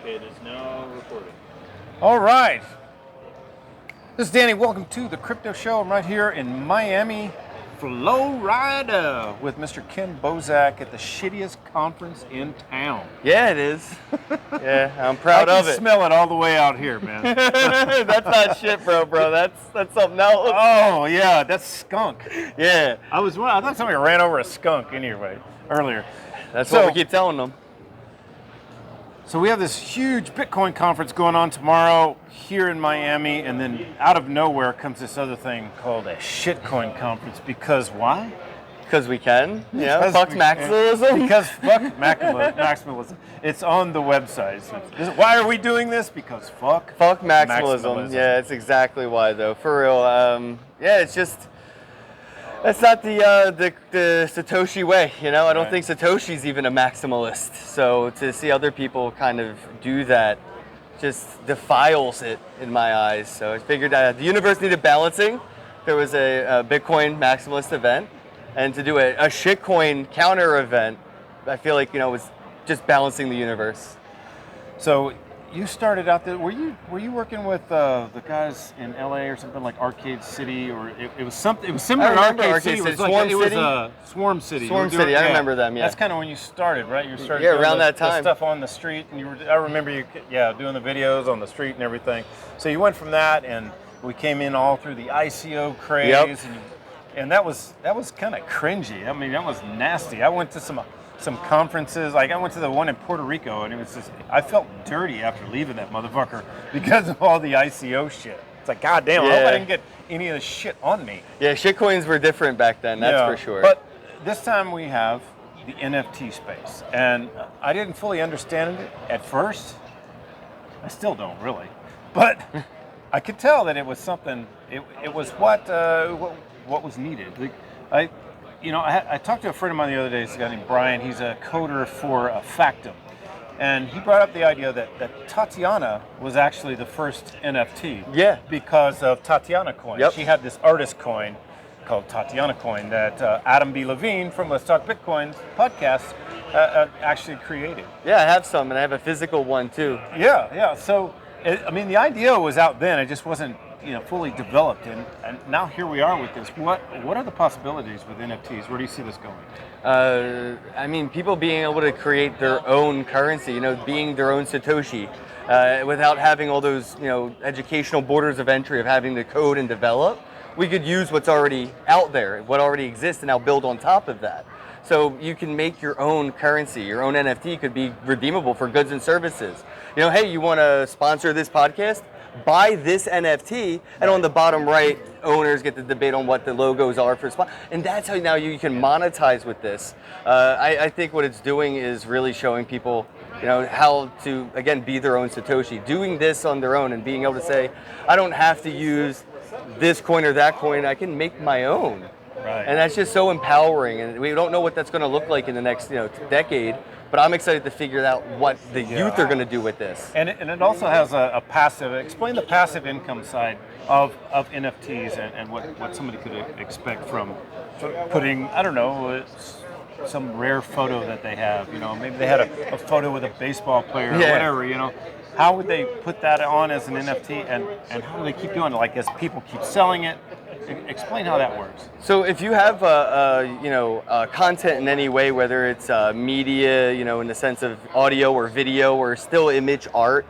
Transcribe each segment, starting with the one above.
It is now recording. All right. This is Danny. Welcome to the Crypto Show. I'm right here in Miami, Florida, with Mr. Ken Bosak at the shittiest conference in town. Yeah, it is. Yeah, I'm proud of it. I can smell it all the way out here, man. That's not shit, bro. That's something else. Oh yeah, that's skunk. Yeah. I thought somebody ran over a skunk anyway earlier. That's what we keep telling them. So we have this huge Bitcoin conference going on tomorrow here in Miami, and then out of nowhere comes this other thing called a shitcoin conference. Because why? Because we can. Yeah. Fuck maximalism. Because fuck maximalism. It's on the website. So why are we doing this? Because fuck maximalism. Yeah, it's exactly why though. For real. Yeah, it's just. That's not the Satoshi way, you know? I don't think Satoshi's even a maximalist. So to see other people kind of do that just defiles it in my eyes. So I figured the universe needed balancing. There was a Bitcoin maximalist event. And to do a shitcoin counter event, I feel like, was just balancing the universe. So you started out there. Were you working with the guys in LA or something like Arcade City, or it was something? It was similar to Arcade City. It was Swarm City. Swarm City. I remember them. Yeah. That's kind of when you started, right? You started. Yeah, around that time. The stuff on the street, and I remember you. Yeah, doing the videos on the street and everything. So you went from that, and we came in all through the ICO craze, and that was kind of cringy. I mean, that was nasty. I went to some conferences, like I went to the one in Puerto Rico, and it was just, I felt dirty after leaving that motherfucker because of all the ICO shit. It's like, God damn, I hope I didn't get any of the shit on me. Yeah, shitcoins were different back then, that's for sure. But this time we have the NFT space, and I didn't fully understand it at first. I still don't really, but I could tell that it was something, it was what was needed. I talked to a friend of mine the other day, this guy named Brian. He's a coder for Factum. And he brought up the idea that Tatiana was actually the first NFT. Yeah. Because of Tatiana Coin. Yep. She had this artist coin called Tatiana Coin that Adam B. Levine from Let's Talk Bitcoin podcast actually created. Yeah, I have some, and I have a physical one too. Yeah. So, the idea was out then. It just wasn't fully developed, and now here we are with this. What are the possibilities with NFTs? Where do you see this going? People being able to create their own currency, being their own Satoshi, without having all those, educational borders of entry of having to code and develop. We could use what's already out there, what already exists, and now build on top of that. So you can make your own currency. Your own NFT could be redeemable for goods and services. Hey, you want to sponsor this podcast? Buy this NFT, and on the bottom right, owners get to debate on what the logos are for spot. And that's how now you can monetize with this. I think what it's doing is really showing people, how to, again, be their own Satoshi. Doing this on their own and being able to say, I don't have to use this coin or that coin. I can make my own. Right. And that's just so empowering. And we don't know what that's going to look like in the next, decade. But I'm excited to figure out what the youth are going to do with this. And it also has a passive. Explain the passive income side of NFTs and what somebody could expect from putting, I don't know, some rare photo that they have. Maybe they had a photo with a baseball player or whatever. How would they put that on as an NFT, and how do they keep doing it? Like as people keep selling it. Explain how that works. So if you have content in any way, whether it's media, in the sense of audio or video or still image art,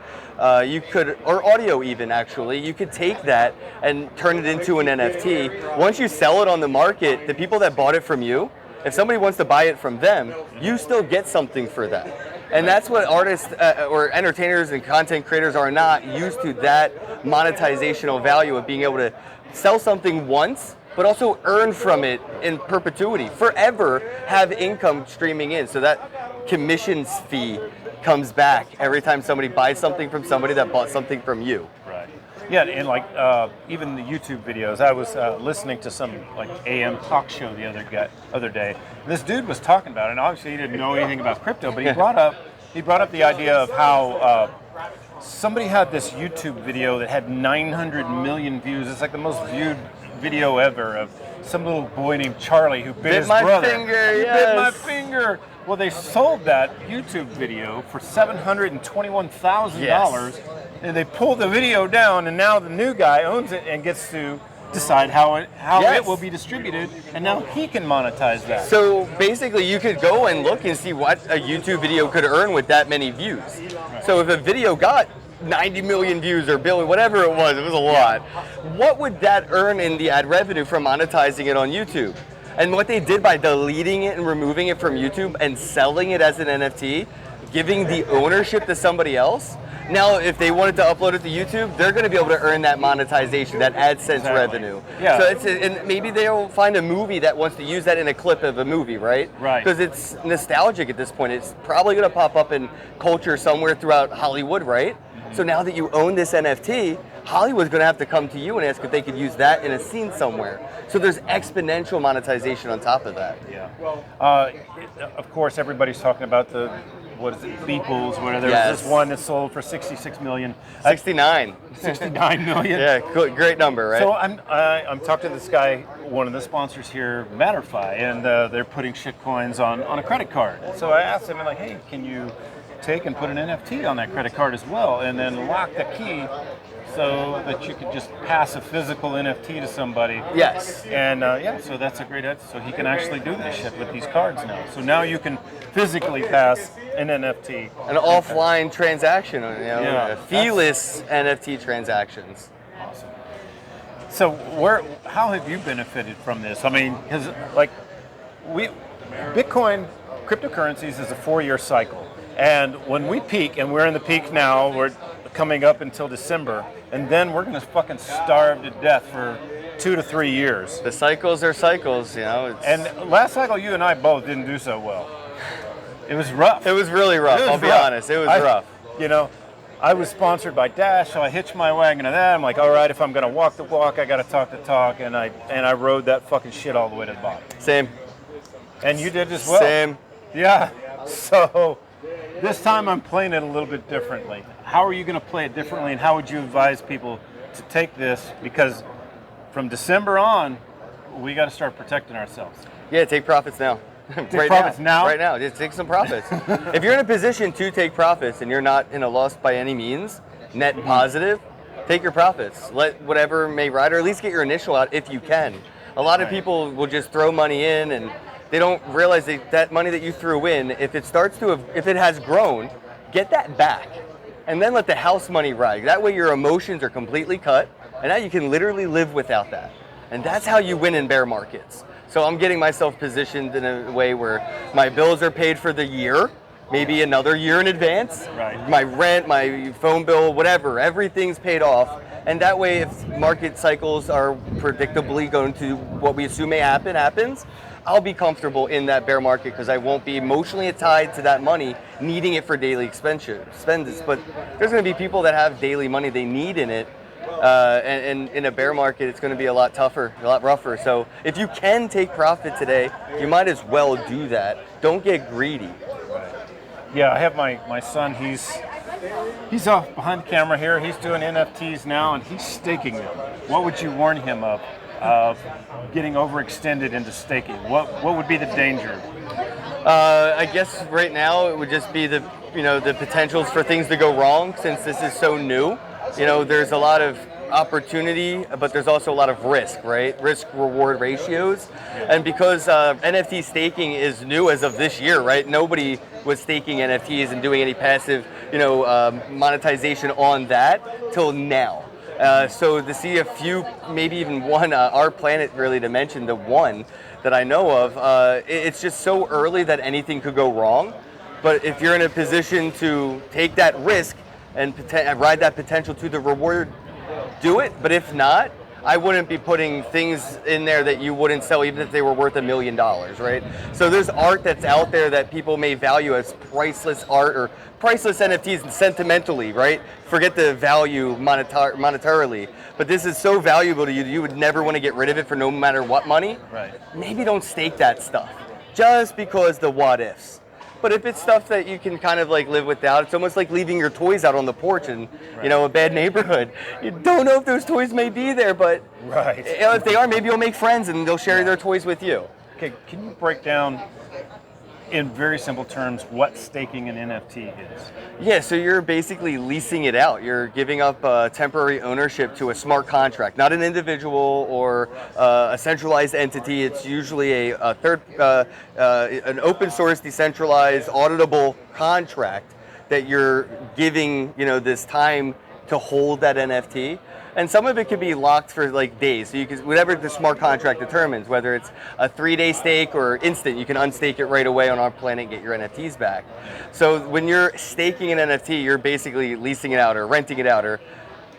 you could, or audio even actually, you could take that and turn it into an NFT. Once you sell it on the market, the people that bought it from you, if somebody wants to buy it from them, you still get something for that. And that's what artists or entertainers and content creators are not used to, that monetizational value of being able to sell something once, but also earn from it in perpetuity, forever have income streaming in. So that commissions fee comes back every time somebody buys something from somebody that bought something from you. Right. Yeah, and like even the YouTube videos, I was listening to some like AM talk show the other day. This dude was talking about it, and obviously he didn't know anything about crypto, but he brought up the idea of how somebody had this YouTube video that had 900 million views. It's like the most viewed video ever of some little boy named Charlie who bit his my brother. finger, He yes. bit my finger. Well, they sold that YouTube video for $721,000, Yes. and they pulled the video down, and now the new guy owns it and gets to decide how Yes. it will be distributed, and now he can monetize that. So basically, you could go and look and see what a YouTube video could earn with that many views. So if a video got 90 million views or billion, whatever it was a lot. What would that earn in the ad revenue from monetizing it on YouTube? And what they did by deleting it and removing it from YouTube and selling it as an NFT, giving the ownership to somebody else. Now, if they wanted to upload it to YouTube, they're going to be able to earn that monetization, that AdSense revenue. Yeah. So and maybe they'll find a movie that wants to use that in a clip of a movie, right? Right. Because it's nostalgic at this point. It's probably going to pop up in culture somewhere throughout Hollywood, right? So now that you own this NFT, Hollywood's going to have to come to you and ask if they could use that in a scene somewhere. So there's exponential monetization on top of that. Yeah. Of course, everybody's talking about the, what is it, Beeples, where there's Yes. this one that sold for 66 million. 69. 69 million. Yeah, cool, great number, right? So I'm talking to this guy, one of the sponsors here, Matterfy, and they're putting shitcoins on a credit card. So I asked him, like, hey, can you take and put an NFT on that credit card as well, and then lock the key so that you could just pass a physical NFT to somebody. Yes. And so that's a great idea. So he can actually do this shit with these cards now. So now you can physically pass an NFT. An offline transaction, Yeah, feeless NFT transactions. Awesome. So how have you benefited from this? I mean, because Bitcoin, cryptocurrencies is a 4-year cycle. And when we peak, and we're in the peak now, we're coming up until December, and then we're going to fucking starve to death for 2 to 3 years. The cycles are cycles, And last cycle, you and I both didn't do so well. It was rough. It was really rough, I'll be honest. It was rough. I was sponsored by Dash, so I hitched my wagon to that. I'm like, all right, if I'm going to walk the walk, I got to talk the talk, and I rode that fucking shit all the way to the bottom. Same. And you did as well. Same. Yeah. So this time I'm playing it a little bit differently. How are you going to play it differently, and how would you advise people to take this? Because from December on, we got to start protecting ourselves. Yeah, take profits now. Take profits now? Right now, just take some profits. If you're in a position to take profits and you're not in a loss by any means, net positive, take your profits. Let whatever may ride, or at least get your initial out if you can. A lot of people will just throw money in and they don't realize that money that you threw in, if it has grown, get that back. And then let the house money ride. That way your emotions are completely cut, and now you can literally live without that. And that's how you win in bear markets. So I'm getting myself positioned in a way where my bills are paid for the year, maybe another year in advance. Right. My rent, my phone bill, whatever, everything's paid off. And that way, if market cycles are predictably going to what we assume may happens, I'll be comfortable in that bear market because I won't be emotionally tied to that money, needing it for daily expenses. But there's going to be people that have daily money they need in it, and in a bear market, it's going to be a lot tougher, a lot rougher. So if you can take profit today, you might as well do that. Don't get greedy. Yeah, I have my son. He's off behind the camera here. He's doing NFTs now, and he's staking them. What would you warn him of getting overextended into staking? What would be the danger? I guess right now it would just be the potentials for things to go wrong since this is so new. There's a lot of opportunity, but there's also a lot of risk, right? Risk-reward ratios. And because NFT staking is new as of this year, right? Nobody was staking NFTs and doing any passive, monetization on that till now. So to see a few, maybe even one, our planet really to mention, the one that I know of, it's just so early that anything could go wrong. But if you're in a position to take that risk and ride that potential to the reward, do it. But if not, I wouldn't be putting things in there that you wouldn't sell even if they were worth $1 million, right? So there's art that's out there that people may value as priceless art or priceless NFTs sentimentally, right? Forget the value monetarily. But this is so valuable to you that you would never want to get rid of it for no matter what money. Right. Maybe don't stake that stuff just because the what ifs. But if it's stuff that you can kind of like live without, it's almost like leaving your toys out on the porch in, you know, a bad neighborhood. You don't know if those toys may be there, but you know, if they are, maybe you'll make friends and they'll share their toys with you. Okay, can you break down in very simple terms what staking an NFT is? Yeah, so you're basically leasing it out. You're giving up temporary ownership to a smart contract, not an individual or a centralized entity. It's usually a third, an open source, decentralized, auditable contract that you're giving, you know, this time to hold that NFT. And some of it could be locked for like days. So you can, whatever the smart contract determines, whether it's a 3-day stake or instant, you can unstake it right away on our planet and get your NFTs back. So when you're staking an NFT, you're basically leasing it out or renting it out or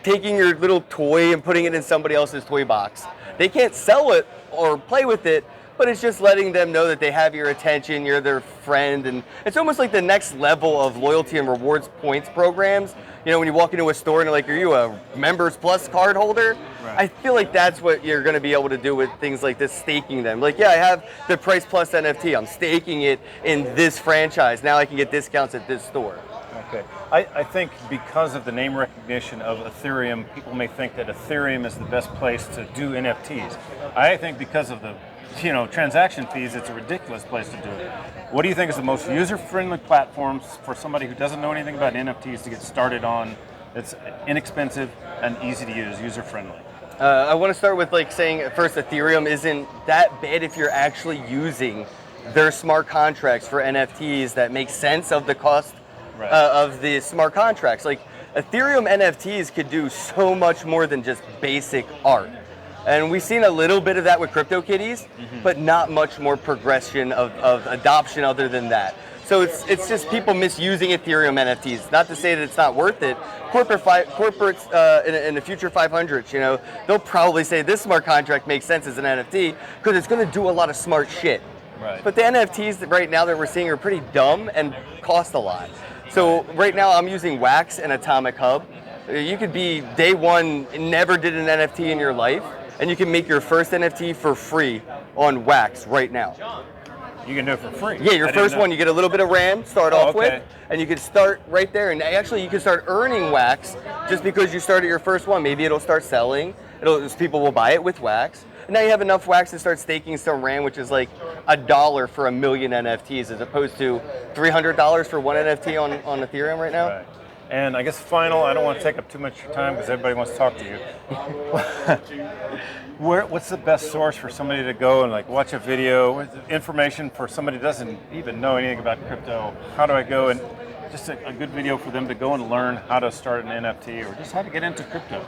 taking your little toy and putting it in somebody else's toy box. They can't sell it or play with it, but it's just letting them know that they have your attention, you're their friend, and it's almost like the next level of loyalty and rewards points programs. You know, when you walk into a store and they're like, are you a Members Plus card holder? Right. I feel like that's what you're going to be able to do with things like this, staking them. Like, yeah, I have the Price Plus NFT. I'm staking it in this franchise. Now I can get discounts at this store. Okay. I think because of the name recognition of Ethereum, people may think that Ethereum is the best place to do NFTs. I think because of the transaction fees, it's a ridiculous place to do it. What do you think is the most user-friendly platforms for somebody who doesn't know anything about NFTs to get started on that's inexpensive and easy to use, user-friendly? I want to start with like saying at first Ethereum isn't that bad if you're actually using their smart contracts for NFTs that make sense of the cost of the smart contracts. Like Ethereum NFTs could do so much more than just basic art. And we've seen a little bit of that with CryptoKitties, but not much more progression of adoption other than that. So it's just people misusing Ethereum NFTs. Not to say that it's not worth it. Corporates in the future 500s, you know, they'll probably say this smart contract makes sense as an NFT because it's going to do a lot of smart shit. Right. But the NFTs that right now that we're seeing are pretty dumb and cost a lot. So right now I'm using Wax and Atomic Hub. You could be day one, never did an NFT in your life, and you can make your first NFT for free on Wax right now. You can do it for free? Yeah, your first one, you get a little bit of RAM, start off with, and you can start right there. And actually, you can start earning Wax just because you started your first one. Maybe it'll start selling. People will buy it with Wax. And now you have enough Wax to start staking some RAM, which is like $1 for 1 million NFTs, as opposed to $300 for one NFT on Ethereum right now. Right. And I guess final, I don't want to take up too much of your time because everybody wants to talk to you. What's the best source for somebody to go and like watch a video, information for somebody who doesn't even know anything about crypto? How do I go and just a good video for them to go and learn how to start an NFT or just how to get into crypto?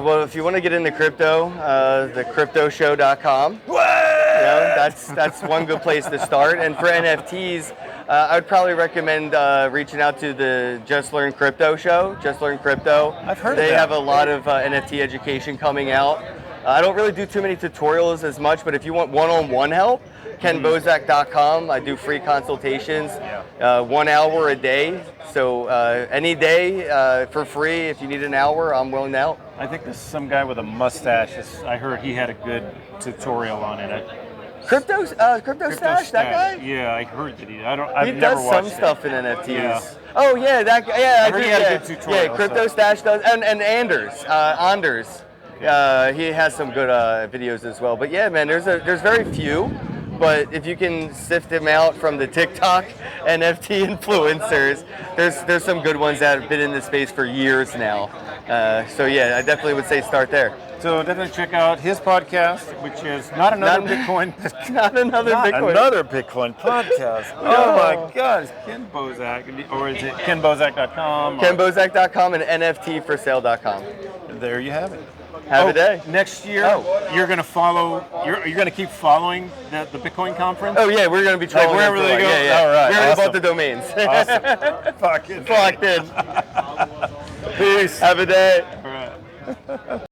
Well, if you want to get into crypto, thecryptoshow.com. That's one good place to start. And for NFTs, I would probably recommend reaching out to the Just Learn Crypto show, Just Learn Crypto. I've heard of that. They have a lot of NFT education coming out. I don't really do too many tutorials as much, but if you want one-on-one help, kenbosak.com. I do free consultations, 1 hour a day. So any day for free, if you need an hour, I'm willing to help. I think there's some guy with a mustache. I heard he had a good tutorial on it. Crypto Stash, that guy? Yeah, I heard that He does some stuff in NFTs. Yeah. Oh yeah, I heard do. He had a good tutorial. Yeah, Crypto Stash does, and Anders. He has some good videos as well. But yeah, man, there's very few. But if you can sift them out from the TikTok NFT influencers, there's some good ones that have been in this space for years now. So yeah, I definitely would say start there. So definitely check out his podcast, which is Not Another Bitcoin podcast. Oh my God, it's Ken Bosak, or is it kenbosak.com? kenbosak.com and NFTforsale.com. There you have it. Have a day. Next year, you're going to follow. You're going to keep following the Bitcoin conference. Oh yeah, we're going to be trolling wherever they go. Yeah. All right, we already bought the domains. Awesome. Fucking Locked in. Peace. Have a day. All right.